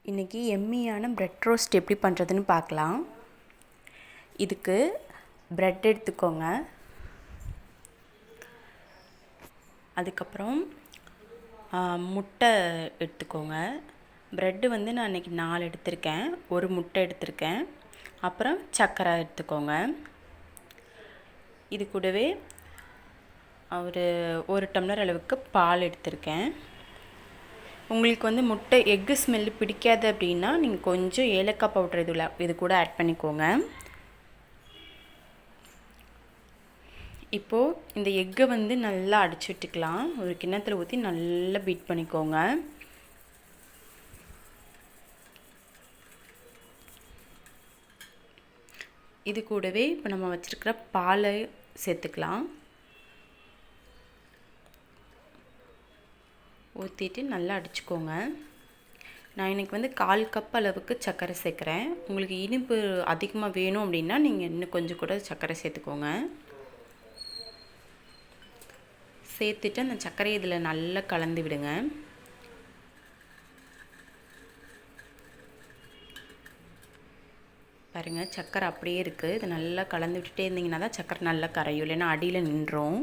இன்றைக்கி எம்மியான bread roast எப்படி பண்ணுறதுன்னு பார்க்கலாம். இதுக்கு ப்ரெட் எடுத்துக்கோங்க. அதுக்கப்புறம் முட்டை எடுத்துக்கோங்க. ப்ரெட்டு வந்து நான் இன்றைக்கி 4 எடுத்திருக்கேன். ஒரு முட்டை எடுத்திருக்கேன். அப்புறம் சர்க்கரை எடுத்துக்கோங்க. இது கூடவே ஒரு டம்ளர் அளவுக்கு பால் எடுத்திருக்கேன். உங்களுக்கு வந்து முட்டை எக்கு ஸ்மெல்லு பிடிக்காது அப்படின்னா நீங்கள் கொஞ்சம் ஏலக்காய் பவுடர் இது கூட ஆட் பண்ணிக்கோங்க. இப்போது இந்த எக்கை வந்து நல்லா அடிச்சு விட்டுக்கலாம். ஒரு கிண்ணத்தில் ஊற்றி நல்லா பீட் பண்ணிக்கோங்க. இது கூடவே இப்போ நம்ம வச்சுருக்கிற பாலை சேர்த்துக்கலாம். ஊற்றிட்டு நல்லா அடிச்சுக்கோங்க. நான் இன்றைக்கி வந்து 1/4 கப் அளவுக்கு சர்க்கரை சேர்க்குறேன். உங்களுக்கு இனிப்பு அதிகமாக வேணும் அப்படின்னா நீங்கள் இன்னும் கொஞ்சம் கூட சர்க்கரை சேர்த்துக்கோங்க. சேர்த்துட்டு அந்த சர்க்கரையை இதில் நல்லா கலந்து விடுங்க. பாருங்கள், சர்க்கரை அப்படியே இருக்குது. இது நல்லா கலந்து விட்டுட்டே இருந்தீங்கன்னா தான் சர்க்கரை நல்லா கரையும், இல்லைன்னா அடியில் நின்றோம்.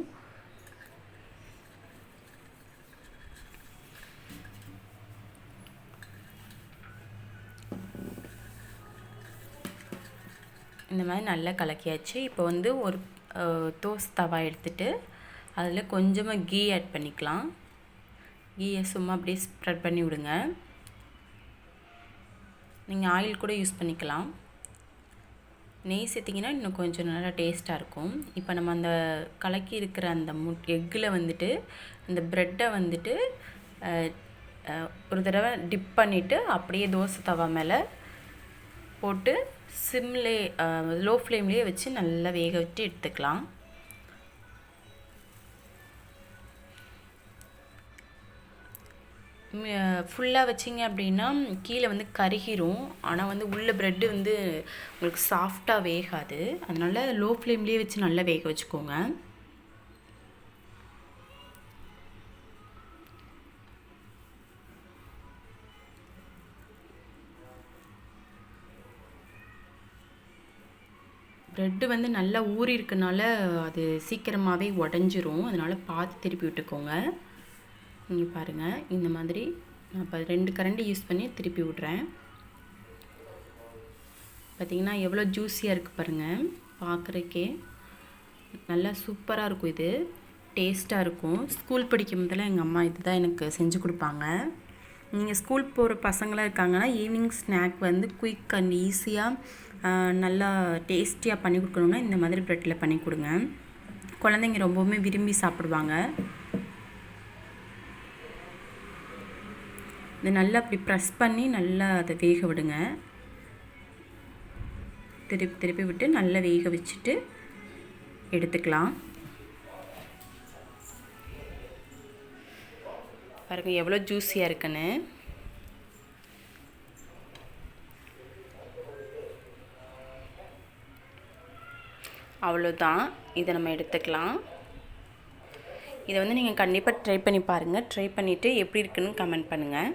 இந்த மாதிரி நல்லா கலக்கியாச்சு. இப்போ வந்து ஒரு தோசை தவா எடுத்துகிட்டு அதில் கொஞ்சமாக கீ ஆட் பண்ணிக்கலாம். கீயை சும்மா அப்படியே ஸ்ப்ரெட் பண்ணி விடுங்க. நீங்கள் ஆயில் கூட யூஸ் பண்ணிக்கலாம். நெய் சேர்த்திங்கன்னா இன்னும் கொஞ்சம் நல்லா டேஸ்ட்டாக இருக்கும். இப்போ நம்ம அந்த கலக்கி இருக்கிற அந்த எக்கில் வந்துட்டு அந்த ப்ரெட்டை வந்துட்டு ஒரு தடவை டிப் பண்ணிவிட்டு அப்படியே தோசை தவா மேலே போட்டு லோ ஃப்ளேம்லேயே வச்சு நல்லா வேக விட்டு எடுத்துக்கலாம். ஃபுல்லாக வச்சிங்க அப்படின்னா கீழே வந்து கருகிரும். ஆனால் வந்து உள்ள ப்ரெட்டு வந்து உங்களுக்கு சாஃப்டாக வேகாது. அதனால் லோ ஃப்ளேம்லேயே வச்சு நல்லா வேக வச்சுக்கோங்க. ப்ரெட்டு வந்து நல்லா ஊறி இருக்கனால அது சீக்கிரமாகவே உடஞ்சிரும். அதனால் பார்த்து திருப்பி விட்டுக்கோங்க. நீங்கள் பாருங்கள், இந்த மாதிரி நான் இப்போ 2 கரண்டி யூஸ் பண்ணி திருப்பி விட்றேன். பார்த்திங்கன்னா எவ்வளோ ஜூஸியாக இருக்குது பாருங்கள். பார்க்குறக்கே நல்லா சூப்பராக இருக்கும். இது டேஸ்ட்டாக இருக்கும். ஸ்கூல் படிக்கும் போதெல்லாம் எங்கள் அம்மா இது தான் எனக்கு செஞ்சு கொடுப்பாங்க. நீங்கள் ஸ்கூல் போகிற பசங்களாம் இருக்காங்கன்னா ஈவினிங் ஸ்நாக் வந்து குயிக் அண்ட் ஈஸியாக நல்லா டேஸ்டியாக பண்ணி கொடுக்கணுன்னா இந்த மாதிரி ப்ரெட்டில் பண்ணி கொடுங்க. குழந்தைங்க ரொம்பவுமே விரும்பி சாப்பிடுவாங்க. இது நல்லா அப்படி ப்ரெஸ் பண்ணி நல்லா அதை வேக விடுங்க. திருப்பி திருப்பி விட்டு நல்லா வேக வச்சுட்டு எடுத்துக்கலாம். பாருங்கள் எவ்வளோ ஜூஸியாக இருக்குன்னு. அவ்வளோதான், இதை நம்ம எடுத்துக்கலாம். இதை வந்து நீங்கள் கண்டிப்பாக ட்ரை பண்ணி பாருங்கள். ட்ரை பண்ணிவிட்டு எப்படி இருக்குன்னு கமெண்ட் பண்ணுங்கள்.